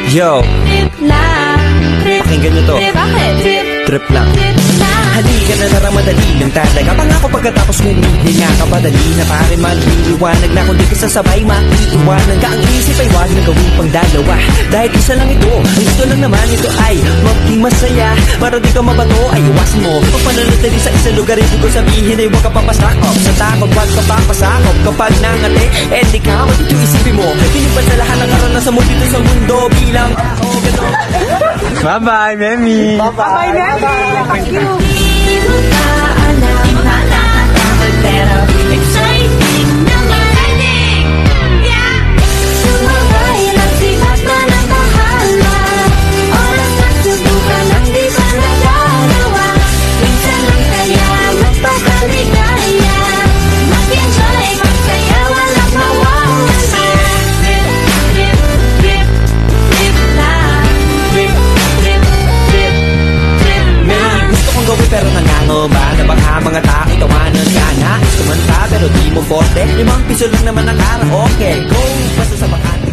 Yo, Trip lang, trip, pakinggan nyo to. trip, bakit? Trip, Trip lang. trip lang. Halika na tara, madali lang talaga. Pangako pagkatapos humihinga ka, padali na pare magliliwanag na. Kung di ka sasabay, maiiwanan ka. Ang isip ay wag na gawin pang dalawa, dahil isa lang ito. Ang gusto lang naman ito ay maging masaya. Para di ka mabato, ay iwasan mo pag pananatili sa isang lugar. Hindi ko sabihin ay huwag ka papasakop sa takot, wag ka papasakop. Kapag nangati, eh di ka matito isipin mo. Tinipan sa lahat ng karanasan mo dito sa mundo bilang tao. Bye-bye, Memi! Bye, Memi! Di mo ba alam na nakakapag pero exciting naman? Yeah! Sumabay lang sipat na ng bahala. Oras at subukan ang di pa nagagawa. Minsan lang kaya magpapaligayan. Mag-enjoy, magsaya, walang mawawala. Trip, trip, trip, trip lang. Trip, trip, trip, trip lang. Gusto kong gawin pero nangangamba na baka mga tao tawanan ka na. Tumanta pero di mo bote, limang piso lang naman ang karaoke. Go, basta sa bakante.